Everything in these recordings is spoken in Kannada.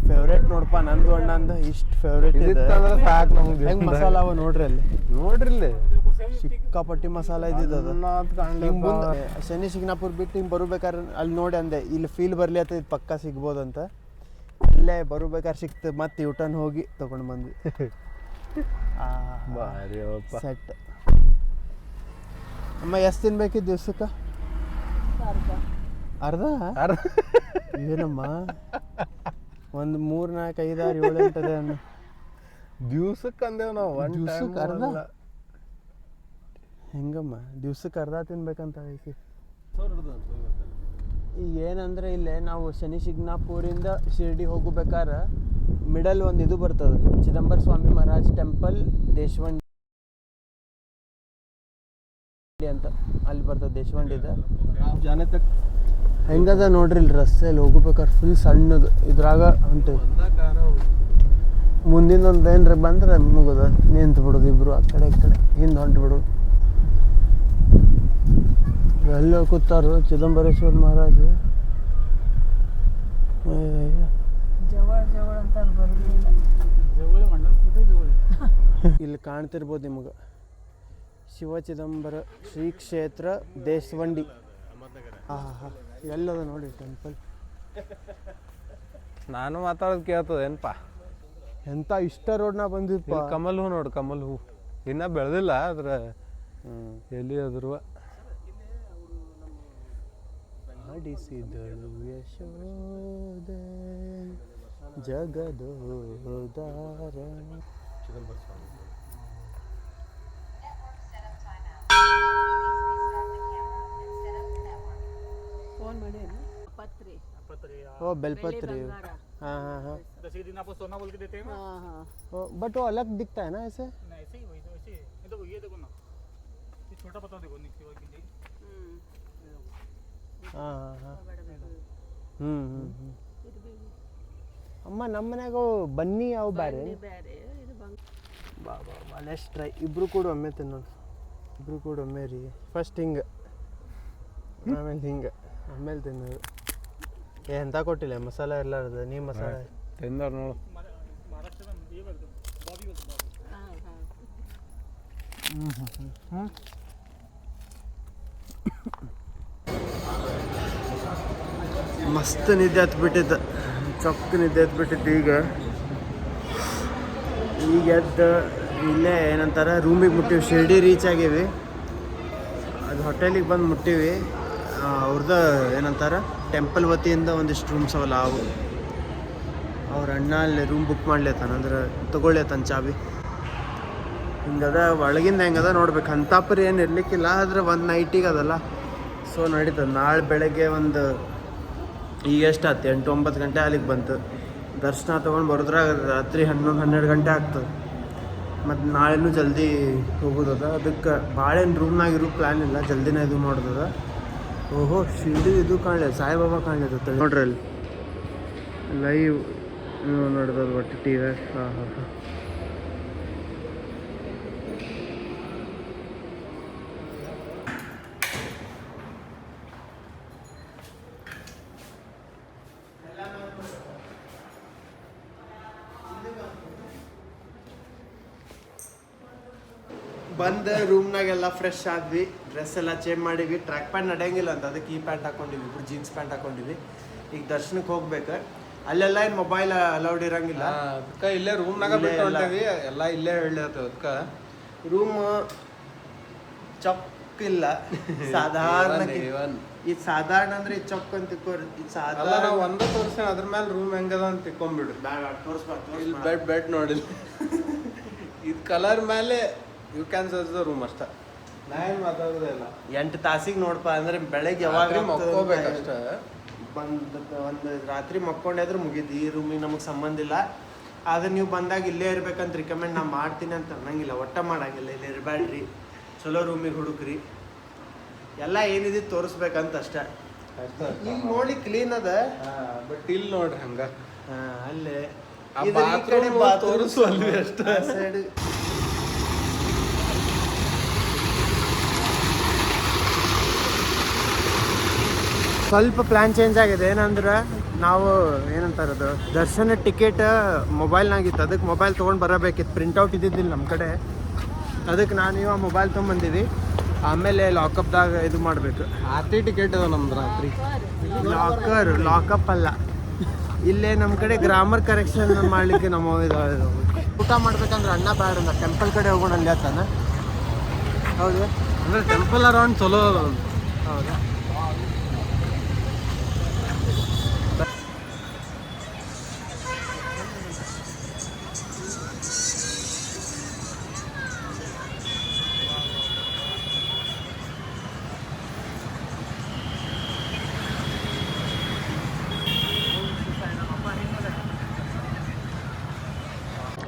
ಫೇವ್ರೇಟ್ ನೋಡಪ್ಪ ನಂದು ಅಣ್ಣಂದು ಇಷ್ಟು ಫೇವ್ರೇಟ್ ಇದೆ ಸಾಕು ನಮ್ಗೆ. ಹೆಂಗೆ ಮಸಾಲ ಅವ ನೋಡ್ರಿ ಅಲ್ಲಿ ನೋಡ್ರಿಲ್ಲಿ ಸಿಕ್ಕಾಪಟ್ಟಿ ಮಸಾಲ ಇದ್ದಿದ್ದು ಮುಂದೆ ಶನಿ ಶಿಗ್ನಾಪುರ ಬಿಟ್ಟು ಹಿಂಗೆ ಬರಬೇಕಾದ್ರೆ ಅಲ್ಲಿ ನೋಡಿ ಅಂದೆ ಇಲ್ಲಿ ಫೀಲ್ ಬರಲಿ ಅಂತ ಇದು ಪಕ್ಕ ಸಿಗ್ಬೋದಂತ ಇಲ್ಲೇ ಬರಬೇಕಾದ್ರೆ ಸಿಕ್ತು ಮತ್ತೆ ಯೂಟರ್ನ್ ಹೋಗಿ ತೊಗೊಂಡು ಬಂದ್ವಿ. ಸೆಟ್ ಅಮ್ಮ ಎಷ್ಟು ತಿನ್ಬೇಕಿದ್ದು ದಿವ್ಸಕ್ಕೆ? ಅರ್ಧ ಏನಮ್ಮ ಒಂದು 3 4 5 6 7 8 ಅದೇ ಅನ್ನ ದಿವ್ಸಕ್ಕೆ ಅಂದೇವ್ ನಾವು. ದಿವ್ಸಕ್ಕೆ ಅರ್ಧ ಹೆಂಗಮ್ಮ ದಿವ್ಸಕ್ಕೆ ಅರ್ಧ ತಿನ್ಬೇಕಂತ ಐತಿ. ಈಗ ಏನಂದ್ರೆ ಇಲ್ಲೇ ನಾವು ಶನಿ ಶಿಗ್ನಾಪುರಿಂದ ಶಿರ್ಡಿ ಹೋಗಬೇಕಾದ್ರೆ ಮಿಡಲ್ ಒಂದು ಇದು ಬರ್ತದೆ, ಚಿದಂಬರ ಸ್ವಾಮಿ ಮಹಾರಾಜ್ ಟೆಂಪಲ್ ದೇಶವಂಡಿ ಅಂತ ಅಲ್ಲಿ ಬರ್ತದೆ. ದೇಶವಂಡಿದ ಜಾನೆ ತಕ್ ಹೆಂಗದ ನೋಡ್ರಿ ಇಲ್ಲಿ ರಸ್ತೆಯಲ್ಲಿ ಹೋಗ್ಬೇಕಾದ್ರೆ ಫುಲ್ ಸಣ್ಣದು ಇದ್ರಾಗ ಹೊಂಟು ಮುಂದಿನ ಒಂದು ಏನ್ರ ಬಂದ್ರೆ ಮುಗೋದು ನಿಂತು ಬಿಡೋದು, ಇಬ್ರು ಆ ಕಡೆ ಈ ಕಡೆ ಹಿಂದೆ ಹೊಂಟು ಬಿಡೋದು. ಎಲ್ಲ ಕೂತಾರು ಚಿದಂಬರೇಶ್ವರ ಮಹಾರಾಜ. ಇಲ್ಲಿ ಕಾಣ್ತಿರ್ಬೋದು ನಿಮಗೆ ಶಿವ ಚಿದಂಬರ ಶ್ರೀ ಕ್ಷೇತ್ರ ದೇಶವಂಡಿ. ಎಲ್ಲದ ನೋಡಿ ಟೆಂಪಲ್. ನಾನು ಮಾತಾಡೋದು ಕೇಳ್ತದ ಏನಪ್ಪ? ಎಂತ ಇಷ್ಟ ರೋಡ್ನ ಬಂದಿಪ್ಪ. ಕಮಲ್ ಹೂ ನೋಡು, ಕಮಲ್ ಹೂ ಇನ್ನ ಬೆಳೆದಿಲ್ಲ ಅದ್ರ ಎಲ್ಲಿ ಅದ್ರ ಆಡಿಸಿದಳು ಯಶೋದೆ ಜಗದೋದಾರ. ओ बेलपत्री. हाँ हाँ हाँ. 10 दिन आपको सोना बोल के देते हैं ना. हाँ हाँ. बट वो अलग दिखता है ना ऐसे? नहीं ऐसे ही वही तो ऐसे ये तो ये देखो ना, ये छोटा पत्ता देखो निकली हुआ की. हाँ हाँ हाँ. ಅಮ್ಮ ನಮ್ಮ ಮನ್ಯಾಗ ಬನ್ನಿ ಅವು ಬ್ಯಾರೆ. ಬಾ ಬಾ ಬಾ ನೆಕ್ಸ್ಟ್ ಟ್ರೈ. ಇಬ್ರು ಕೂಡ ಒಮ್ಮೆ ತಿನ್ನೋಣ. ಇಬ್ರು ಕೂಡ ಒಮ್ಮೆ ರೀ. ಫಸ್ಟ್ ಹಿಂಗೆ ಆಮೇಲೆ ಹಿಂಗೆ ಆಮೇಲೆ ತಿನ್ನೋದು. ಎಂತ ಕೊಟ್ಟಿಲ್ಲ ಮಸಾಲ ಇರ್ಲಾರ್ದು. ನೀ ಮಸಾಲ ತಿಂದಾರ ನೋಡು. ಮಸ್ತ್ ನಿದ್ದೆ ಹತ್ಬಿಟ್ಟಿದ್ದ, ಚೊಕ್ಕ ನಿದ್ದೆ ಹತ್ಬಿಟ್ಟಿದ್ದು. ಈಗ ಎದ್ದು ಇಲ್ಲೇ ಏನಂತಾರೆ ರೂಮಿಗೆ ಮುಟ್ಟಿವಿ. ಶಿರ್ಡಿ ರೀಚ್ ಆಗೀವಿ. ಅದು ಹೋಟೆಲಿಗೆ ಬಂದು ಮುಟ್ಟಿವಿ. ಅವ್ರದ್ದು ಏನಂತಾರೆ ಟೆಂಪಲ್ ವತಿಯಿಂದ ಒಂದಿಷ್ಟು ರೂಮ್ಸ್ ಅವಲ್ಲ ಅವು. ಅವ್ರ ಅಣ್ಣ ಅಲ್ಲಿ ರೂಮ್ ಬುಕ್ ಮಾಡ್ಲೇತಾನ, ಅಂದ್ರೆ ತೊಗೊಳ್ಲೇತಾನ ಚಾಬಿ. ಹಿಂಗದ ಒಳಗಿಂದ ಹೆಂಗದ ನೋಡ್ಬೇಕು. ಅಂತಾಪುರ ಏನು ಇರ್ಲಿಕ್ಕಿಲ್ಲ, ಆದ್ರೆ ಒಂದು ನೈಟಿಗೆ ಅದಲ್ಲ ಸೊ ನಡೀತದೆ. ನಾಳೆ ಬೆಳಗ್ಗೆ ಒಂದು ಈಗ ಎಷ್ಟಾಯ್ತು 8-9 ಗಂಟೆ ಅಲ್ಲಿಗೆ ಬಂತು. ದರ್ಶನ ತೊಗೊಂಡು ಬರೋದ್ರಾಗ ರಾತ್ರಿ 11-12 ಗಂಟೆ ಆಗ್ತದೆ. ಮತ್ತು ನಾಳೆನೂ ಜಲ್ದಿ ಹೋಗೋದದ. ಅದಕ್ಕೆ ಭಾಳ ಏನು ರೂಮ್ನಾಗ ಇರೋ ಪ್ಲ್ಯಾನ್ ಇಲ್ಲ, ಜಲ್ದಿನೇ ಇದು ಮಾಡೋದದ. ಓಹೋ ಶಿರ್ಡಿ ಇದು ಕಾಣಲಿ, ಸಾಯಿಬಾಬಾ ಕಾಣ್ಲತ್ತ ನೋಡ್ರಿ ಅಲ್ಲಿ ಲೈವ್ ನೋಡ್ದದು ಒಟ್ಟು ಟಿ ವಿ. ಹಾಂ ಹಾಂ ಹಾಂ. ಬಂದು ರೂಮ್ನಾಗೆಲ್ಲ ಫ್ರೆಶ್ ಆದ್ವಿ, ಡ್ರೆಸ್ ಎಲ್ಲ ಚೇಂಜ್ ಮಾಡಿವಿ. ಟ್ರ್ಯಾಕ್ ಪ್ಯಾಂಟ್ ನಡೆಯಂಗಿಲ್ಲ ಅಂತ ಅದಕ್ಕೆ ಈ ಪ್ಯಾಂಟ್ ಹಾಕೊಂಡಿವಿ, ಇಬ್ರು ಜೀನ್ಸ್ ಪ್ಯಾಂಟ್ ಹಾಕೊಂಡಿವಿ. ಈಗ ದರ್ಶನಕ್ಕೆ ಹೋಗ್ಬೇಕು. ಅಲ್ಲೆಲ್ಲ ಏನು ಮೊಬೈಲ್ ಅಲೌಡ್ ಇರಂಗಿಲ್ಲ. ಅದಕ್ಕೆ ಇಲ್ಲೇ ರೂಮ್ನಾಗ ಬಿಟ್ಟು ಹೊಂಟೇವಿ. ಎಲ್ಲ ಇಲ್ಲೇ ಹೇಳತ್ತೇವೆ. ಅದಕ್ಕೆ ರೂಮ್ ಚೊಕ್ ಇಲ್ಲ, ಸಾಧಾರಣ. ಇದು ಸಾಧಾರಣ ಅಂದ್ರೆ ಇದು ಚೊಕ್ ಅಂತ ತಿಕ್ಕೋರಿ. ಇದು ಸಾಧಾರಣ ನಾವು ಒಂದೇ ತೋರಿಸಿ ಅದ್ರ ಮೇಲೆ ರೂಮ್ ಹೆಂಗದ ಅಂತ ತಿಕ್ಕೊಂಡ್ಬಿಡ್ರಿ. ಇಲ್ಲಿ ಬೆಡ್ ನೋಡಿಲ್ಲ. ಇದು ಕಲರ್ ಮೇಲೆ you can search the room ಅಷ್ಟ. ನಾ ಏನು ಮಾತಾಡೋದೇ ಇಲ್ಲ. 8 ತಾಸಿಗೆ ನೋಡಪ್ಪ ಅಂದ್ರೆ ಬೆಳಗ್ಗೆ ಯಾವಾಗ ಮಕ್ಕೋಬೇಕಷ್ಟ. ಒಂದು ರಾತ್ರಿ ಮಕ್ಕೊಂಡಾದ್ರೂ ಮುಗೀತು. ಈ ರೂಮಿಗೆ ನಮಗೆ ಸಂಬಂಧ ಇಲ್ಲ. ಆದ್ರೆ ನೀವು ಬಂದಾಗ ಇಲ್ಲೇ ಇರ್ಬೇಕಂತ ರಿಕಮೆಂಡ್ ನಾ ಮಾಡ್ತೀನಿ ಅಂತ ಅನ್ನಂಗಿಲ್ಲ, ಒಟ್ಟ ಮಾಡಂಗಿಲ್ಲ. ಇಲ್ಲಿ ಇರಬೇಡ್ರಿ, ಚಲೋ ರೂಮಿಗೆ ಹುಡುಕ್ರಿ, ಎಲ್ಲ ಏನಿದೆ ತೋರಿಸ್ಬೇಕಂತ ಅಷ್ಟೇ. ಈಗ ನೋಡಿ ಕ್ಲೀನ್ ಅದ, ಬಟ್ ಇಲ್ಲಿ ನೋಡ್ರಿ ಹಂಗ ಅಲ್ಲೇ ತೋರಿಸುವಲ್ಲಿ ಅಷ್ಟೇ. ಸೈಡ್ ಸ್ವಲ್ಪ ಪ್ಲ್ಯಾನ್ ಚೇಂಜ್ ಆಗಿದೆ. ಏನಂದ್ರೆ ನಾವು ಏನಂತಾರದು ದರ್ಶನ ಟಿಕೆಟ್ ಮೊಬೈಲ್ನಾಗಿತ್ತು, ಅದಕ್ಕೆ ಮೊಬೈಲ್ ತೊಗೊಂಡು ಬರಬೇಕಿತ್ತು, ಪ್ರಿಂಟೌಟ್ ಇದ್ದಿದ್ದಿಲ್ಲ ನಮ್ಮ ಕಡೆ. ಅದಕ್ಕೆ ನಾನು ಇವಾಗ ಮೊಬೈಲ್ ತೊಗೊಂಬಂದೀವಿ. ಆಮೇಲೆ ಲಾಕಪ್ದಾಗ ಇದು ಮಾಡಬೇಕು. ಆರ್ತಿ ಟಿಕೆಟ್ ಅದ ನಮ್ದು ರಾತ್ರಿ. ಲಾಕಪ್ ಅಲ್ಲ, ಇಲ್ಲೇ ನಮ್ಮ ಕಡೆ ಗ್ರಾಮರ್ ಕರೆಕ್ಷನ್ ಮಾಡಲಿಕ್ಕೆ ನಮ್ಮ ಊಟ ಮಾಡ್ಬೇಕಂದ್ರೆ ಅಣ್ಣ ಬೇಡ ಅಲ್ಲ, ಟೆಂಪಲ್ ಕಡೆ ಹೋಗೋಣ ಅಲ್ಲಿ ಆತಾನ. ಹೌದು, ಅಂದರೆ ಟೆಂಪಲ್ ಅರೌಂಡ್ ಚಲೋ ಅದ. ಹೌದಾ?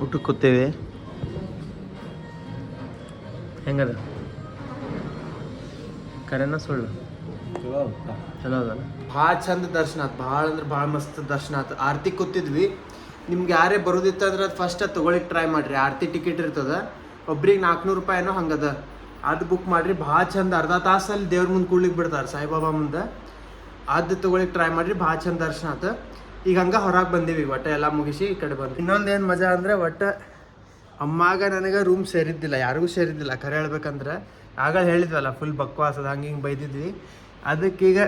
ಊಟಕ್ಕೆ ಕೂತೇವೆ. ಹೆಂಗದ? ಕರೆನ ಸುಳ್ಳು? ಚಲೋ ಅದಲ್ಲ. ಭಾಳ ಚಂದ ದರ್ಶನ ಆಯ್ತು, ಭಾಳ ಅಂದ್ರೆ ಭಾಳ ಮಸ್ತ್ ದರ್ಶನ ಆಯ್ತು. ಆರತಿ ಕೂತಿದ್ವಿ. ನಿಮ್ಗೆ ಯಾರೇ ಬರೋದಿತ್ತಂದ್ರೆ ಅದು ಫಸ್ಟ್ ಅದು ತೊಗೊಳಿಕ್ಕೆ ಟ್ರೈ ಮಾಡಿರಿ. ಆರತಿ ಟಿಕೆಟ್ ಇರ್ತದೆ, ಒಬ್ರಿಗೆ 400 ರೂಪಾಯಿನೋ ಹಂಗದ. ಅದು ಬುಕ್ ಮಾಡಿರಿ, ಭಾಳ ಚಂದ. ಅರ್ಧ ತಾಸಲ್ಲಿ ದೇವ್ರ ಮುಂದೆ ಕೂಡ್ಲಿಕ್ಕೆ ಬಿಡ್ತಾರೆ, ಸಾಯಿಬಾಬಾ ಮುಂದೆ. ಅದು ತೊಗೊಳಿಕ್ಕೆ ಟ್ರೈ ಮಾಡಿರಿ, ಭಾಳ ಚಂದ ದರ್ಶನ ಆಯ್ತು. ಈಗ ಹಂಗೆ ಹೊರಗೆ ಬಂದೀವಿ, ಒಟ್ಟು ಎಲ್ಲ ಮುಗಿಸಿ ಈ ಕಡೆ ಬಂದ್ವಿ. ಇನ್ನೊಂದೇನು ಮಜಾ ಅಂದರೆ ಒಟ್ಟು ಅಮ್ಮಾಗ ನನಗೆ ರೂಮ್ ಸೇರಿದ್ದಿಲ್ಲ, ಯಾರಿಗೂ ಸೇರಿದ್ದಿಲ್ಲ. ಖರೆ ಹೇಳ್ಬೇಕಂದ್ರೆ ಆಗ ಹೇಳಿದ್ವಲ್ಲ ಫುಲ್ ಬಕ್ವಾಸದ ಹಂಗೆ ಹಿಂಗೆ ಬೈದಿದ್ವಿ. ಅದಕ್ಕೀಗ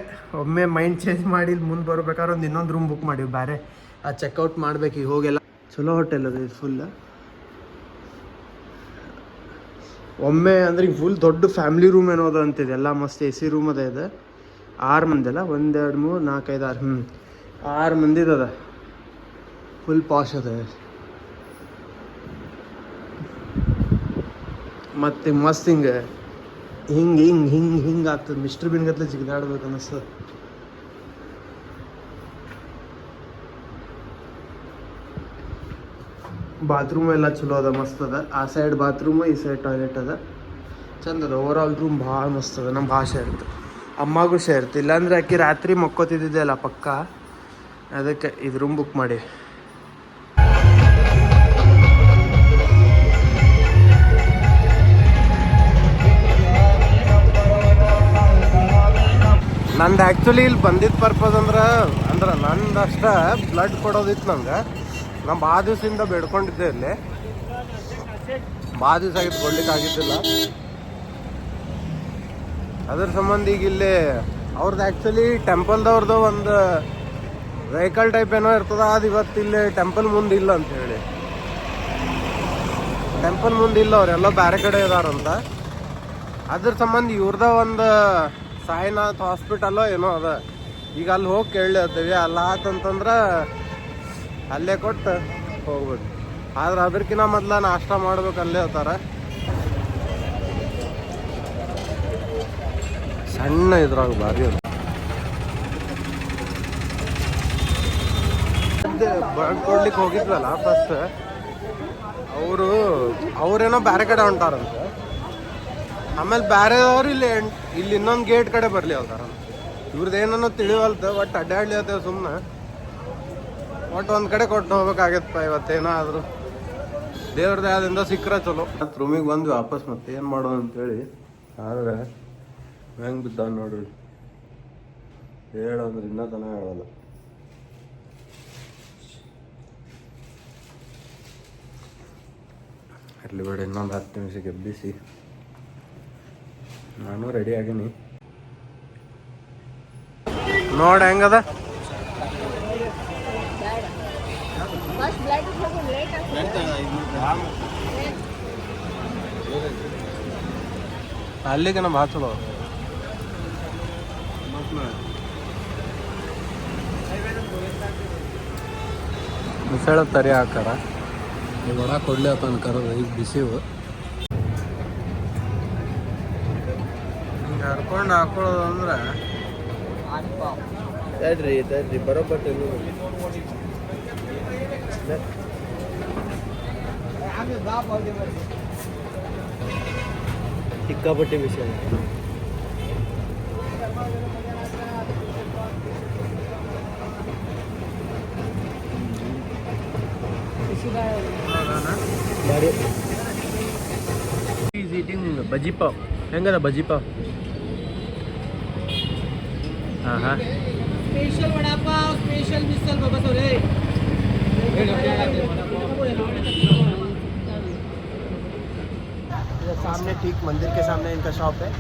ಒಮ್ಮೆ ಮೈಂಡ್ ಚೇಂಜ್ ಮಾಡಿ ಇಲ್ಲಿ ಮುಂದೆ ಬರ್ಬೇಕಾದ್ರೆ ಒಂದು ಇನ್ನೊಂದು ರೂಮ್ ಬುಕ್ ಮಾಡಿವಿ ಬೇರೆ. ಅದು ಚೆಕ್ಔಟ್ ಮಾಡ್ಬೇಕು ಈಗ ಹೋಗೆಲ್ಲ. ಚಲೋ ಹೋಟೆಲ್ ಅದು ಇದು ಫುಲ್. ಒಮ್ಮೆ ಅಂದ್ರೆ ಈಗ ಫುಲ್ ದೊಡ್ಡ ಫ್ಯಾಮಿಲಿ ರೂಮ್ ಏನೋದು ಅಂತಿದೆ, ಎಲ್ಲ ಮಸ್ತ್ AC ರೂಮ್ ಅದ ಇದೆ. 6 ಮಂದಿ ಅಲ್ಲ, 1 2 3 4 5 6 6 ಮಂದಿದ ಫುಲ್ ಪಾಶ್ ಅದ. ಮತ್ತು ಮಸ್ತ್ ಹಿಂಗೆ ಆಗ್ತದೆ. ಮಿಸ್ಟರ್ ಬಿನ್ ಗತ್ಲೆ ಜಿಗಿದಾಡ್ಬೇಕು ಅನ್ನಿಸ್ತದೆ. ಬಾತ್ರೂಮ್ ಎಲ್ಲ ಚಲೋ ಅದ, ಮಸ್ತ್ ಅದ. ಆ ಸೈಡ್ ಬಾತ್ರೂಮ್, ಈ ಸೈಡ್ ಟಾಯ್ಲೆಟ್ ಅದ. ಚಂದ ಅದ. ಓವರ್ ರೂಮ್ ಭಾಳ ಮಸ್ತ್ ಅದ. ನಮ್ಮ ಭಾಷೆ ಇರುತ್ತೆ, ಅಮ್ಮಗೂ ಸೇರ್ತು. ಇಲ್ಲಾಂದ್ರೆ ಆಕಿ ರಾತ್ರಿ ಮಕ್ಕೋತಿದ್ದೆ ಅಲ್ಲ ಪಕ್ಕ, ಅದಕ್ಕೆ ಇದು ರೂಮ್ ಬುಕ್ ಮಾಡಿ. ನಂದು ಆ್ಯಕ್ಚುಲಿ ಇಲ್ಲಿ ಬಂದಿದ್ದ ಪರ್ಪಸ್ ಅಂದ್ರೆ ನಂದು ಅಷ್ಟೇ ಬ್ಲಡ್ ಕೊಡೋದಿತ್ತು ನಂಗೆ. ನಾನು ಭಾಳ ದಿವಸದಿಂದ ಬೇಡ್ಕೊಂಡಿದ್ದೆ ಇಲ್ಲಿ, ಭಾಳ ದಿವಸ ಆಗಿತ್ತು, ಕೊಡ್ಲಿಕ್ಕೆ ಆಗಿದ್ದಿಲ್ಲ. ಅದ್ರ ಸಂಬಂಧ ಈಗ ಇಲ್ಲಿ ಅವ್ರದ್ದು ಆ್ಯಕ್ಚುಲಿ ಟೆಂಪಲ್ದವ್ರದ್ದು ಒಂದು ವೆಹಿಕಲ್ ಟೈಪ್ ಏನೋ ಇರ್ತದ. ಅದು ಇವತ್ತು ಇಲ್ಲಿ ಟೆಂಪಲ್ ಮುಂದೆ ಇಲ್ಲ ಅಂತ ಹೇಳಿ, ಟೆಂಪಲ್ ಮುಂದೆ ಇಲ್ಲ, ಅವರೆಲ್ಲ ಬೇರೆ ಕಡೆ ಇದಾರಂತ. ಅದ್ರ ಸಂಬಂಧ ಇವ್ರದ ಒಂದು ಸಾಯಿನಾಥ್ ಹಾಸ್ಪಿಟಲ್ಲೋ ಏನೋ ಅದ. ಈಗ ಅಲ್ಲಿ ಹೋಗಿ ಕೇಳತ್ತೀವಿ, ಅಲ್ಲ ಆತಂತಂದ್ರೆ ಅಲ್ಲೇ ಕೊಟ್ಟು ಹೋಗ್ಬೇಕು. ಆದ್ರೆ ಅದಕ್ಕಿಂತ ಮೊದ್ಲು ನಾಷ್ಟ ಮಾಡ್ಬೇಕು ಅಲ್ಲೇ ಹೋಗ್ತಾರೆ. ಸಣ್ಣ ಇದ್ರಾಗ ಭಾರಿ ಅದು. ಬ್ಲಡ್ ಕೊಡ್ಲಿಕ್ಕೆ ಹೋಗಿದ್ವಲ್ಲ ಫಸ್ಟ್, ಅವ್ರೇನೋ ಬೇರೆ ಕಡೆ ಹೊಂಟಾರಂತೆ. ಆಮೇಲೆ ಬೇರೆದವ್ರು ಇಲ್ಲಿ ಇನ್ನೊಂದು ಗೇಟ್ ಕಡೆ ಬರಲಿ ಹೋಗ್ತಾರ. ಇವ್ರದ್ದು ಏನೋ ತಿಳಿವಲ್ತ, ಒಟ್ಟು ಅಡ್ಡಾಡ್ಲಿ ಅಂತೇವೆ ಸುಮ್ಮನೆ. ಒಟ್ಟು ಒಂದು ಕಡೆ ಕೊಟ್ಟು ಹೋಗ್ಬೇಕಾಗತ್ತಪ್ಪ ಇವತ್ತೇನೋ ಆದರೂ. ದೇವ್ರ ದಯದಿಂದ ಸಿಕ್ಕರೆ ಚಲೋ. ಮತ್ತು ರೂಮಿಗೆ ಬಂದ್ವಿ ವಾಪಸ್. ಮತ್ತೆ ಏನು ಮಾಡೋದು ಅಂತೇಳಿ. ಆದ್ರೆ ಹೆಂಗೆ ಬಿದ್ದ ನೋಡ್ರಿ, ಹೇಳಂದ್ರೆ ಇನ್ನೂ ತನ ಹೇಳಲ್ಲ. ಇರಲಿ ಬೇಡ, ಇನ್ನೊಂದು 10 ನಿಮಿಷಕ್ಕೆ ಎಬ್ಬಿಸಿ ನಾನು ರೆಡಿ ಆಗೀನಿ. ನೋಡ ಹೆಂಗದ. ಅಲ್ಲಿಗೆ ನಮ್ಮ ಭಾಳ ಚಲೋ ಮಿಸಳ ತರಿ ಹಾಕಾರ. ಈ ವಡ ಕೊಡ್ಲಿ ಆತ ಅನ್ಕರೋದು ಈಗ ಬಿಸಿವು ಹಿಂಗೆ ಹರ್ಕೊಂಡು ಹಾಕೊಳ್ಳೋದು ಅಂದ್ರೆ ತಡ್ರಿ ಬರೋಬ್ಬಟ್ಟು ಸಿಕ್ಕಾಪಟ್ಟಿ ವಿಷಯ. ಈಸ್ ಈಟಿಂಗ್ ಬಜ್ಜಿ ಪಾವ್. ಹೆಂಗದ ಬಜ್ಜಿ ಪಾವ್? ಹಾಂ ಸ್ಪೆಷಲ್ ವಡಾಪಾವ್. सामने ठीक मंदिर के सामने इनका शॉप है,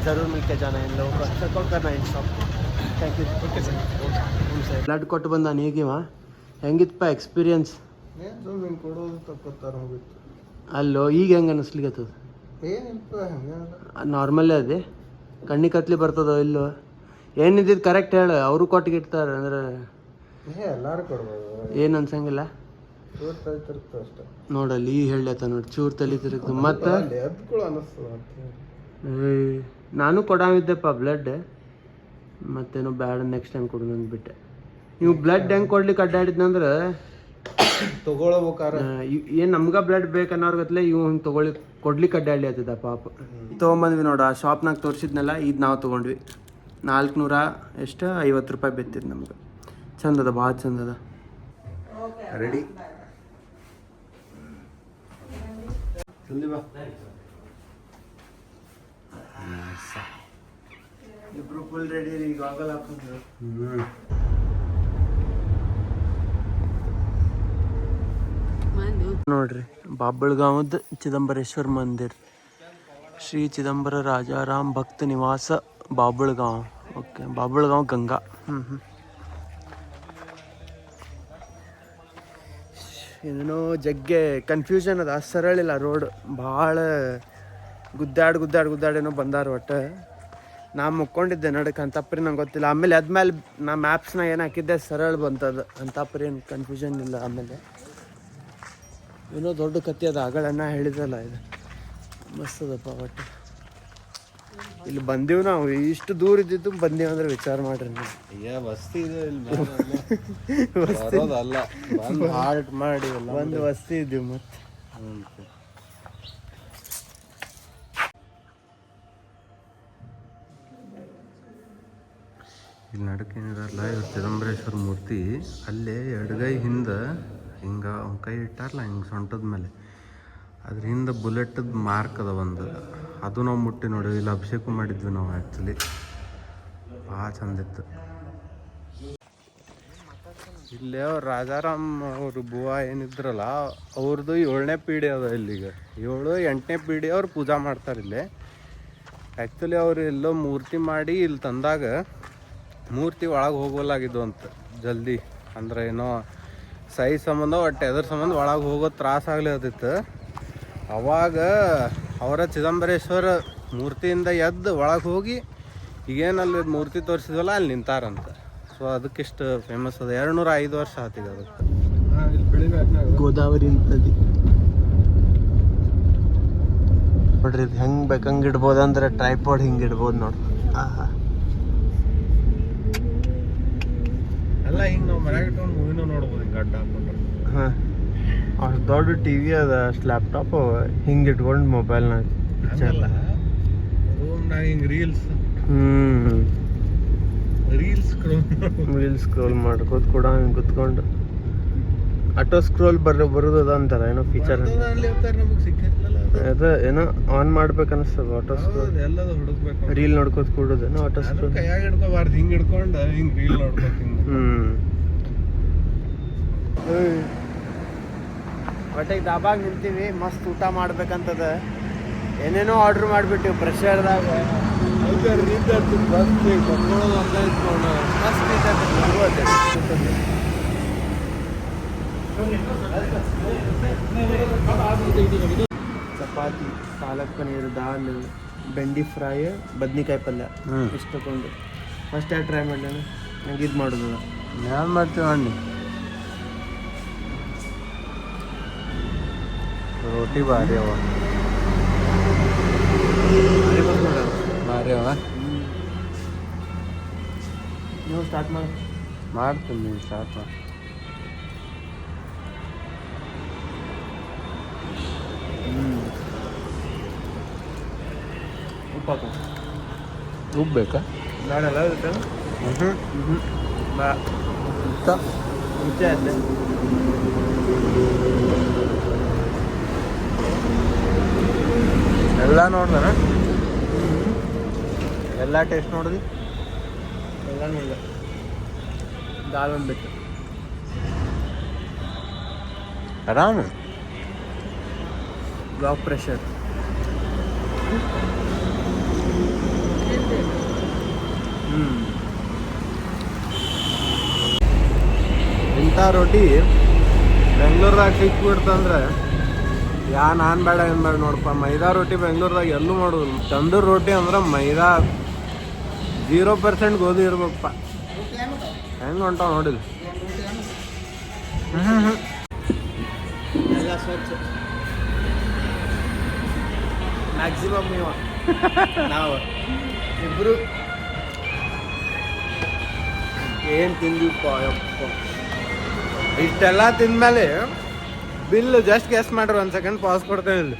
ज़रूर मिल के जाना है इन लोगों को, चेकआउट करना है इन शॉप को. Thank you. Okay sir. Blood ಕೊಟ್ಟು ಬಂದ ನೀಗಿವ ಹೆಂಗಿತ್ತಪ್ಪ ಎಕ್ಸ್ಪೀರಿಯನ್ಸ್? ಏನು ಹಿಂಗೆ ಕೊಡೋದು ತಕ್ಕೊತಾರ ಹೋಗಿತ್ತು. ಅಲ್ಲೋ ಈಗ ಹೆಂಗೆ ಅನ್ನಿಸ್ಲಿಕ್ಕತ್ತದ? ಏನಿಲ್ಪ ಹಂಗೆ ನಾರ್ಮಲ್ಲೇ ಅದೇ, ಕಣ್ಣಿ ಕತ್ಲಿ ಬರ್ತದೋ ಇಲ್ಲೋ ಏನಿದ್ದು ಕರೆಕ್ಟ್ ಹೇಳು. ಅವರು ಕೊಟ್ಟಿಗಿಡ್ತಾರೆ ಅಂದ್ರೆ ಎಲ್ಲರೂ ಕೊಡ್ಬೋದು, ಏನು ಅನ್ಸಂಗಿಲ್ಲ. ಚೂರು ತಲೆ ತಿರುಗ್ತದೆ ಅಷ್ಟೇ. ನೋಡಲ್ಲಿ ಈ ಹೇಳತ್ತ ನೋಡಿ, ಚೂರು ತಲೆ ತಿರುಗ್ತು ಮತ್ತು ಎದ್ಗಳು ಅನ್ನಿಸ್ತದೆ ಅಂತ. ನಾನು ಕೊಡಾವಿದ್ದೆಪ್ಪ ಬ್ಲಡ್, ಮತ್ತೇನೋ ಬ್ಯಾಡ ನೆಕ್ಸ್ಟ್ ಟೈಮ್ ಕೊಡು ಅಂದ್ಬಿಟ್ಟೆ. ನೀವು ಬ್ಲಡ್ ಹೆಂಗೆ ಕೊಡ್ಲಿಕ್ಕೆ ಅಡ್ಡಾಡಿದ್ನಂದ್ರೆ ತಗೊಳ್ಬೇಕಾರ ಏನು ನಮ್ಗೆ ಬ್ಲಡ್ ಬೇಕನ್ನೋರ್ಗತ್ಲೆ ಇವು ಹಿಂಗೆ ಕೊಡ್ಲಿಕ್ಕೆ ಅಡ್ಡಾಡ್ಲಿ ಆತದ ಪಾಪ. ತೊಗೊಂಬಂದ್ವಿ ನೋಡು, ಆ ಶಾಪ್ನಾಗ ತೋರಿಸಿದ್ನಲ್ಲ ಇದು ನಾವು ತೊಗೊಂಡ್ವಿ. 450 ರೂಪಾಯಿ ಬಿತ್ತಿದ್ದು ನಮ್ಗೆ. ಚಂದದ, ಭಾಳ ಚಂದದ. ರೆಡಿ ಜಲ್ದಿ ಬಾ. ಇಬ್ರು ಫುಲ್ ರೆಡಿ ರೀ, ಈಗ ಆಗಲ್ಲ ಹಾಕಿದ್ರು. ನೋಡ್ರಿ, ಬಾಬಳಗಾಂವದ ಚಿದಂಬರೇಶ್ವರ ಮಂದಿರ್, ಶ್ರೀ ಚಿದಂಬರ ರಾಜಾರಾಮ್ ಭಕ್ತ ನಿವಾಸ ಬಾಬಳಗಾಂವ್. ಓಕೆ, ಬಾಬಳಗಾಂವ್ ಗಂಗಾ. ಏನೋ ಜಗ್ಗೆ ಕನ್ಫ್ಯೂಷನ್ ಅದ, ಸರಳಿಲ್ಲ ರೋಡ್, ಭಾಳ ಗುದ್ದಾಡೇನೋ ಬಂದಾರ. ಒಟ್ಟು ನಾ ಮುಕ್ಕೊಂಡಿದ್ದೆ ನಡಕ್ಕೆ, ಅಂತಪ್ರಿ ನಂಗೆ ಗೊತ್ತಿಲ್ಲ. ಆಮೇಲೆ ಅದ್ಮೇಲೆ ನಾ ಮ್ಯಾಪ್ಸ್ನ ಏನು ಹಾಕಿದ್ದೆ ಸರಳ ಬಂತದ, ಅಂತಪ್ರಿ ಏನು ಕನ್ಫ್ಯೂಷನ್ ಇಲ್ಲ. ಆಮೇಲೆ ಏನೋ ದೊಡ್ಡ ಕತ್ತಿ ಅದ, ಆಗಳನ್ನ ಹೇಳಿದಲ್ಲ, ಇದು ಮಸ್ತ್ ಅದಪ್ಪ. ಒಟ್ಟು ಇಲ್ಲಿ ಬಂದೀವಿ ನಾವು, ಇಷ್ಟು ದೂರ ಇದ್ದಿದ್ದು ಬಂದೀವಿ ಅಂದ್ರೆ ವಿಚಾರ ಮಾಡ್ರಿ ನೀವು. ವಸ್ತಿ ಇದೆ ಅಲ್ಲ, ಹಾರ್ಟ್ ಮಾಡಿ ಒಂದು ವಸ್ತಿ ಇದ್ದೀವಿ ಮತ್ತೆ. ಇಲ್ಲಿ ನಡಕ್ಕೆ ಏನಿದಾರಲ್ಲ ಇವ್ರು ಚಿದಂಬರೇಶ್ವರ ಮೂರ್ತಿ, ಅಲ್ಲೇ ಎಡಗೈ ಹಿಂದೆ ಹಿಂಗೆ ಅವ್ನ ಕೈ ಇಟ್ಟಾರಲ್ಲ ಹಿಂಗೆ ಸೊಂಟದ ಮೇಲೆ, ಅದ್ರ ಹಿಂದೆ ಬುಲೆಟದ ಮಾರ್ಕ್ ಅದ ಒಂದು, ಅದು ನಾವು ಮುಟ್ಟಿ ನೋಡಿ. ಇಲ್ಲಿ ಅಭಿಷೇಕ ಮಾಡಿದ್ವಿ ನಾವು ಆ್ಯಕ್ಚುಲಿ, ಭಾಳ ಚಂದಿತ್ತು. ಇಲ್ಲೇ ಅವ್ರು ರಾಜಾರಾಮ್ ಅವರು ಬುವಾ ಏನಿದ್ರಲ್ಲ ಅವ್ರದ್ದು 7ನೇ ಪೀಳಿ ಅದ ಇಲ್ಲಿಗೆ. 7, 8ನೇ ಪೀಳಿ ಅವ್ರು ಪೂಜಾ ಮಾಡ್ತಾರೆ ಇಲ್ಲೇ. ಆ್ಯಕ್ಚುಲಿ ಅವ್ರು ಎಲ್ಲೋ ಮೂರ್ತಿ ಮಾಡಿ ಇಲ್ಲಿ ತಂದಾಗ ಮೂರ್ತಿ ಒಳಗೆ ಹೋಗೋಲಾಗಿದ್ದು ಅಂತ ಜಲ್ದಿ, ಅಂದ್ರೆ ಏನೋ ಸೈಜ್ ಸಂಬಂಧ ಒಟ್ಟು ಎದ್ರ ಸಂಬಂಧ ಒಳಗೆ ಹೋಗೋದು ತ್ರಾಸ ಆಗ್ಲಿತ್ತಿತ್ತು. ಅವಾಗ ಅವರ ಚಿದಂಬರೇಶ್ವರ ಮೂರ್ತಿಯಿಂದ ಎದ್ದು ಒಳಗೆ ಹೋಗಿ ಈಗೇನಲ್ಲಿ ಮೂರ್ತಿ ತೋರಿಸಿದ್ವಲ್ಲ ಅಲ್ಲಿ ನಿಂತಾರಂತ. ಸೊ ಅದಕ್ಕಿಷ್ಟು ಫೇಮಸ್ ಅದ. 205 ವರ್ಷ ಆತಿದೆ ಅದಕ್ಕೆ. ಗೋದಾವರಿ ನದಿ ನೋಡ್ರಿ, ಇದು ಹೆಂಗೆ ಬೇಕಂಗೆ ಇಡ್ಬೋದು ಅಂದ್ರೆ ಟ್ರೈಪಾಡ್ ಹಿಂಗೆ ಇಡ್ಬೋದು ನೋಡಿ. ಎಲ್ಲ ಹಿಂಗೆ ನಾವು ಮನ್ಯಾಗ ಇಟ್ಕೊಂಡು ಮೂವಿನೂ ನೋಡ್ಬೋದು ಹಿಂಗೆ ಅಡ್ಡ ಹಾಕೊಂಡ್ರೆ. ಹಾಂ, ಅಷ್ಟು ದೊಡ್ಡ ಟಿ ವಿ ಅದ, ಅಷ್ಟು ಲ್ಯಾಪ್ಟಾಪ್ ಹಿಂಗೆ ಇಟ್ಕೊಂಡು ಮೊಬೈಲ್ನಾಗ ಪಿಕ್ಚರ್ ರೂಮ್ನಾಗ ಹಿಂಗೆ ರೀಲ್ಸ್ ಸ್ಕ್ರೋಲ್ ಮಾಡ್ಕೋತ ಕೂಡ ಹಿಂಗೆ ಕುತ್ಕೊಂಡು ಆಟೋ ಸ್ಕ್ರೋಲ್ ಬರೋದು ಅಂತಾರ ಏನೋ ಫೀಚರ್. ಅದ ಏನೋ ಆನ್ ಮಾಡ್ಬೇಕು ಅನಿಸ್ತದ ಆಟೋ ಸ್ಕ್ರೋಲ್. ಎಲ್ಲದ ಹುಡುಕ್ಬೇಕು, ರೀಲ್ ನೋಡ್ಕೋತ ಕೂಡೋದೇನೋ ಆಟೋ ಸ್ಕ್ರೋಲ್. ಕೈಯಾಗ ಹಿಡ್ಕೋಬಾರ್ದು, ಹಿಂಗೆ ಹಿಡ್ಕೊಂಡು ಹಿಂಗೆ ರೀಲ್ ನೋಡ್ಬೇಕು. ಹೊಟ್ಟೆಗೆ ದಾಬಾಗ ನಿಂತೀವಿ, ಮಸ್ತ್ ಊಟ ಮಾಡ್ಬೇಕಂತದ. ಏನೇನೋ ಆರ್ಡ್ರ್ ಮಾಡಿಬಿಟ್ಟಿವಿ ಪ್ರೆಷರ್ದಾಗ. ಚಪಾತಿ, ಪಾಲಕ್ ಪನ್ನೀರ್, ದಾಲ್, ಬೆಂಡಿ ಫ್ರೈ, ಬದ್ನಿಕಾಯಿ ಪಲ್ಯ ಇಷ್ಟು ತಗೊಂಡು ಫಸ್ಟ್ ಯಾರು ಟ್ರೈ ಮಾಡಲಿ? ನಂಗೆ ಇದು ಮಾಡೋದು ಏನು ಮಾಡ್ತೀವಿ ಅಣ್ಣಿ. ರೋಟಿ ಭಾರಿ ಅವ, ಭಾರಿ ಅವ. ನೀವು ಸ್ಟಾರ್ಟ್ ಮಾಡ್ತೀನಿ, ನೀವು ಸ್ಟಾರ್ಟ್ ಮಾಡಿ. ಉಪ್ಪು ಬೇಕಾ? ಬೇಡಲ್ಲ ಇರುತ್ತೆ. ಮುಂಚೆ ಅಲ್ಲೇ ಎಲ್ಲ ನೋಡ್ದಾನ, ಎಲ್ಲ ಟೇಸ್ಟ್ ನೋಡಿದ್ವಿ, ಎಲ್ಲ ನೋಡಿದೆ. ದಾಲ್ ಒಂದು ಬಿಟ್ಟು ಆರಾಮ ಬ್ಲಾಕ್ ಪ್ರೆಷರ್. ಇಂಥ ರೋಟಿ ಬೆಂಗ್ಳೂರ್ದಾಗ ಸಿಕ್ಬಿಡ್ತಂದ್ರೆ ನಾನು ಬೇಡ ಏನು ಬೇಡ ನೋಡಪ್ಪ. ಮೈದಾ ರೋಟಿ ಬೆಂಗ್ಳೂರ್ದಾಗ ಎಲ್ಲೂ ಮಾಡೋದು. ತಂದೂರು ರೋಟಿ ಅಂದ್ರೆ ಮೈದಾ 0% ಗೋಧಿ ಇರ್ಬೇಕಪ್ಪ. ಹೆಂಗೆ ಹೊಂಟಾವ ನೋಡಿಲ್ಲ. ಎಲ್ಲ ಸ್ವಚ್ಛ ಮ್ಯಾಕ್ಸಿಮಮ್ ನೀವು ನಾವು ಇಬ್ಬರು ಏನು ತಿಂದಿಪ್ಪ ಯಪ್ಪ. ಇಷ್ಟೆಲ್ಲ ತಿಂದ್ಮೇಲೆ ಬಿಲ್ ಜಸ್ಟ್ ಗೆಸ್ ಮಾಡ್ರಿ. 1 ಸೆಕೆಂಡ್ ಪಾಸ್ ಕೊಡ್ತೇನೆ ಇಲ್ಲಿ.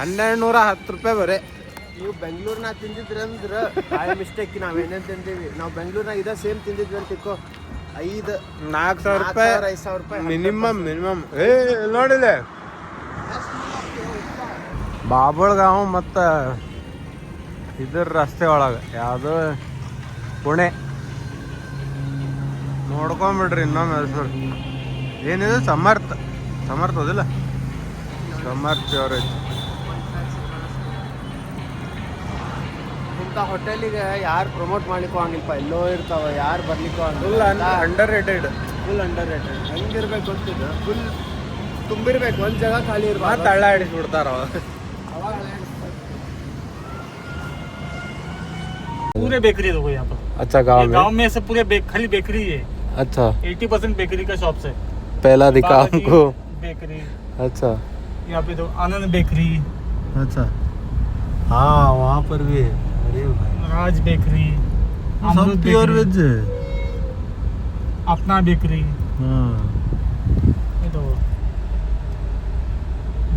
1210 ರೂಪಾಯಿ ಬರೇ. ನೀವು ಬೆಂಗಳೂರಿನಾಗ ತಿಂದಿದ್ರಿ ಅಂದ್ರೆ ಬಾಯ ಮಿಸ್ಟೇಕ್. ನಾವೇನೇನು ತಿಂದೀವಿ ನಾವು ಬೆಂಗಳೂರಿನಾಗ ಇದೇ ಸೇಮ್ ತಿಂದಿದ್ವಿ ಅಂತ ತಿಕ್ಕೋ. 4,000 ರೂಪಾಯಿ 5,000 ರೂಪಾಯಿ ಮಿನಿಮಮ್. ನೋಡಿಲ್ಲ ಬಾಬಳ್ಗಾಂವ್ ಮತ್ತು ಇದ್ರ ರಸ್ತೆ ಒಳಗೆ ಯಾವುದು ಪುಣೆ ನೋಡ್ಕೊಂಬಿಡ್ರಿ. ಇನ್ನೊಮ್ಮೆ ಹೆಸರು ಏನಿದೆ ಸಮರ್ಥ ಅದಿಲ್ಲ ಸಮರ್ಥ ಅವರೈತಿ. ಇಂಥ ಹೋಟೆಲಿಗೆ ಯಾರು ಪ್ರಮೋಟ್ ಮಾಡ್ಲಿಕ್ಕೂ ಹಂಗಿಲ್ಪ. ಎಲ್ಲೋ ಇರ್ತಾವ, ಯಾರು ಬರ್ಲಿಕ್ಕೂ ಫುಲ್ ಅಂಡರ್ ರೇಟೆಡ್. ಹೆಂಗಿರ್ಬೇಕು ಗೊತ್ತಿದ್ದು. ಫುಲ್ ತುಂಬಿರ್ಬೇಕು, ಒಂದು ಜಾಗ ಖಾಲಿ ಇರ್ಬಾರ್ದು. ತಳ್ಳ ಹಿಡಿಸ್ಬಿಡ್ತಾರ ಅವಾಗ पूरे बेकरी है देखो यहाँ पर। अच्छा ये गांव में से पूरे खाली बेकरी है। अच्छा 80% बेकरी का शॉप्स है। पहला दिखा बालाजी हमको. बेकरी। अच्छा यहाँ पे तो आनंद बेकरी, अच्छा हाँ वहाँ पर भी है. अरे भाई राज बेकरी, सब अमृत प्योर बेकरी, वेज है. अपना बेकरी, हाँ ये तो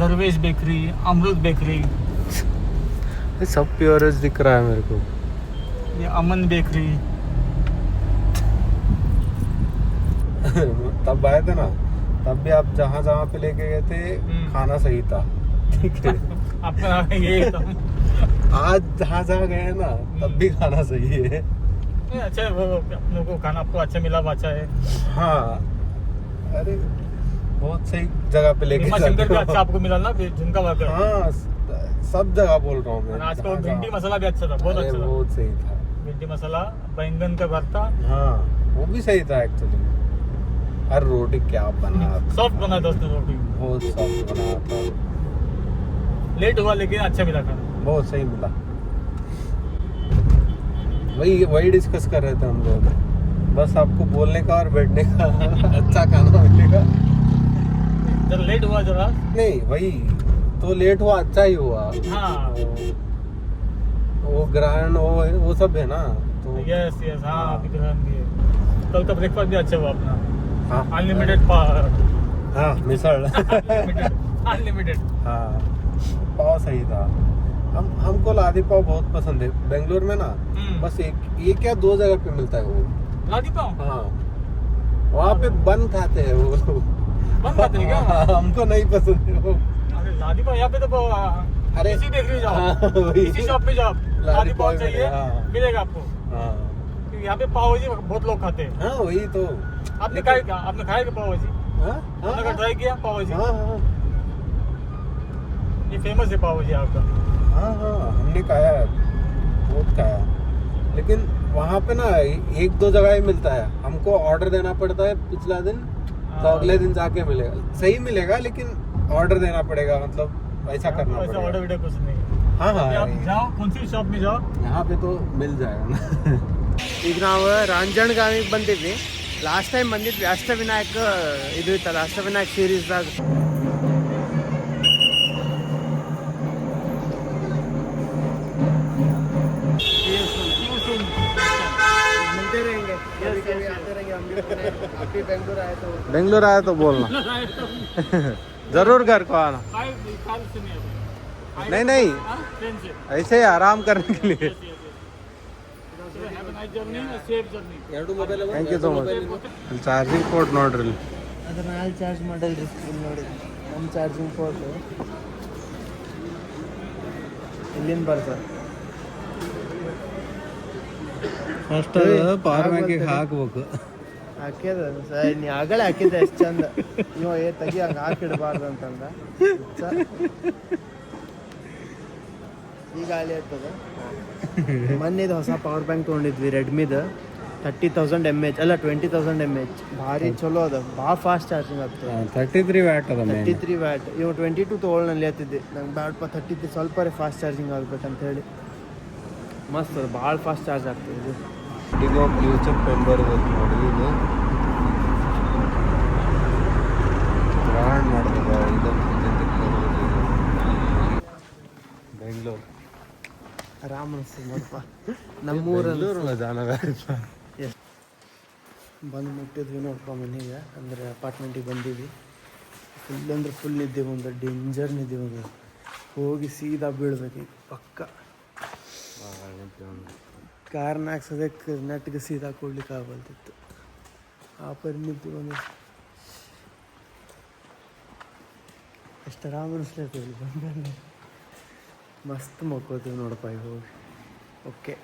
दरवेश बेकरी, अमृत बेकरी, ये सब प्योर वेज दिख रहा है मेरे को. ये अमन बेकरी। तब आए थे ना, तब भी आप जहाँ पे लेके गए थे खाना सही था. ठीक है. अपना ये तो आज जहाँ गए ना तब भी खाना सही है. ये अच्छा है, वो अपनों को खाना आपको अच्छा मिला, अच्छा है। हाँ अरे बहुत सही जगह पे लेके भीमा शंकर भी अच्छा आपको मिला ना, झुमका वाकर। हाँ सब जगह बोल रहा हूँ मैं. आज का भिंडी मसाला भी अच्छा था, बहुत अरे अच्छा था। बहुत सही था. भिंडी मसाला, बैंगन का भरता, हाँ वो भी सही था एक्चुअली. हर रोटी क्या बना था. सॉफ्ट बना था उसने रोटी। बहुत सॉफ्ट बना था. लेट हुआ लेकिन अच्छा मिला खाना। बहुत सही मिला. वही डिस्कस कर रहे थे हम लोग. बस आपको बोलने का और बैठने का अच्छा खाना मिलेगा. जरा लेट हुआ जरा। नहीं वही तो लेट हुआ, अच्छा ही हुआ. हाँ वो ग्रहण वो सब है ना तो. यस हाँ विग्रहण भी है। कल का ब्रेकफास्ट भी अच्छा हुआ अपना. हाँ अनलिमिटेड हाँ मिसल. अनलिमिटेड। हाँ पाव सही था. हमको लादी पाव बहुत पसंद है. बेंगलोर में ना बस एक या 2 जगह पे मिलता है वो. लादी पाव? हाँ वहाँ पे बन खाते हैं वो. बन खाते हैं क्या? हमको नहीं पसंद है वो. अरे लादी पाव यहाँ पे तो अरे इसी बेकरी जाओ, वही. इसी शॉप पे जाओ, लादी पाव चाहिए हाँ. मिलेगा आपको. हाँ क्योंकि यहाँ पे पाव भाजी बहुत लोग खाते हैं. हाँ वही तो. आपने खाया क्या? आपने खाया क्या पाव भाजी? हाँ आपने ट्राई किया पाव भाजी? हाँ हाँ ये फेमस है पाव भाजी आपका. हाँ हाँ हमने खाया है, बहुत खाया. लेकिन वहाँ पे ना 1-2 जगह ही मिलता है. हमको ऑर्डर देना पड़ता है पिछला दिन, तो अगले दिन जाके मिलेगा. सही मिलेगा लेकिन ऑर्डर देना पड़ेगा. मतलब ऐसा करना ऐसा ऑर्डर पड़ेगा. वीडियो कुछ नहीं. हाँ हाँ आप जाओ, कौन सी शॉप में जाओ. यहाँ पे तो मिल जाएगा ना. ಈಗ ನಾವು ರಾಂಜಣಗಾವಿಗೆ ಬಂದಿದ್ವಿ. ಲಾಸ್ಟ್ ಟೈಮ್ ಬಂದಿದ್ವಿ ಅಷ್ಟವಿನಾಯಕ ಇದು ಇತ್ತಲ್ಲ, ಅಷ್ಟವಿನಾಯಕ ಸೀರೀಸ್ದಾಗ. मिलते रहेंगे, कभी-कभी आते रहेंगे हम भी पुणे. आप भी बेंगलुरु आए तो बेंगलोर आया तो बोलना. जरूर घर को आना. नहीं नहीं ट्रेन से. ऐसे ही आराम करने के लिए. Thank you so much. Charging port ನೋಡ್ರಿ ಇಲ್ಲಿ. ಅದನ್ನ ಅಲ್ಲಿ ಚಾರ್ಜ್ ಮಾಡಲ್ರಿ. ಇಲ್ಲಿ ನೋಡಿ ನಮ್ಮ ಚಾರ್ಜಿಂಗ್ ಪೋರ್ಟ್ ಇಲ್ಲಿಂದ ಬರ್ತದೆ. ಫಸ್ಟ್ ಪವರ್ ಬ್ಯಾಂಕಿಗೆ ಹಾಕ್ಬೇಕು. ಹಾಕ್ಯದ ನೀ ಆಗಲೇ ಹಾಕಿದ್ದೆ ಎಷ್ಟು ಚಂದ. ಇವ ತೆಗಿ ಹಂಗೆ ಹಾಕಿಡಬಾರ್ದು ಅಂತಂದ. ಈಗ ಗಾಳಿ ಆಗ್ತದೆ. ಮೊನ್ನೆದು ಹೊಸ ಪವರ್ ಬ್ಯಾಂಕ್ ತೊಗೊಂಡಿದ್ವಿ ರೆಡ್ಮಿದು 30,000 mAh ಅಲ್ಲ 20,000 mAh. ಭಾರಿ ಚಲೋ ಅದ, ಭಾಳ ಫಾಸ್ಟ್ ಚಾರ್ಜಿಂಗ್ ಆಗ್ತದೆ. 33 ವ್ಯಾಟ್ ಅದ. 33 ವ್ಯಾಟ್. ಇವು 22 ತೊಗೊಳ್ಳಲ್ಲಿ ಹೇಳ್ತಿದ್ದೆ ನಂಗೆ ಬ್ಯಾಡಪ್ಪ 33 ಸ್ವಲ್ಪ ಫಾಸ್ಟ್ ಚಾರ್ಜಿಂಗ್ ಆಗ್ಬೇಕಂತ ಹೇಳಿ. ಮಸ್ತ್ ಅದು, ಭಾಳ ಫಾಸ್ಟ್ ಚಾರ್ಜ್ ಆಗ್ತದೆ ಇದು. ಟಿಗೋ ಫ್ಯೂಚರ್ ಮೆಂಬರ್ ನೋಡಿ ಇದು ಬ್ರ್ಯಾಂಡ್ ಮಾಡಿದ ಇದು ಬೆಂಗಳೂರು ಆರಾಮ್ ಅನಿಸ್ತದೆ ನೋಡಪ್ಪ. ನಮ್ಮೂರಲ್ಲಿ ಜಾನದ ಬಂದು ಮುಟ್ಟಿದ್ವಿ ನೋಡಪ್ಪ ಮನೆಗೆ, ಅಂದರೆ ಅಪಾರ್ಟ್ಮೆಂಟಿಗೆ ಬಂದೀವಿ. ಫುಲ್ ಅಂದ್ರೆ ಫುಲ್ ನಿದ್ದೆ ಬಂದ, ಡೇಂಜರ್ ನಿದ್ದೆ ಬಂದ. ಹೋಗಿ ಸೀದಾ ಬೀಳ್ಬೇಕು ಪಕ್ಕ. ಕಾರ್ನಾಗ ಸದ್ಯಕ್ಕೆ ನೆಟ್ಗೆ ಸೀದಾ ಕೊಡ್ಲಿಕ್ಕೆ ಆಗಲ್ತಿತ್ತು, ಆ ಪರಿ ನಿದ್ದೆ ಬಂದ. ಎಷ್ಟು ಆರಾಮ್ ಅನಿಸ್ಲೈತೆ ಬಂದ. ಮಸ್ತ್ ಮಕ್ಕೋತೀವಿ ನೋಡಪ್ಪ ಈಗ ಹೋಗಿ. ಓಕೆ.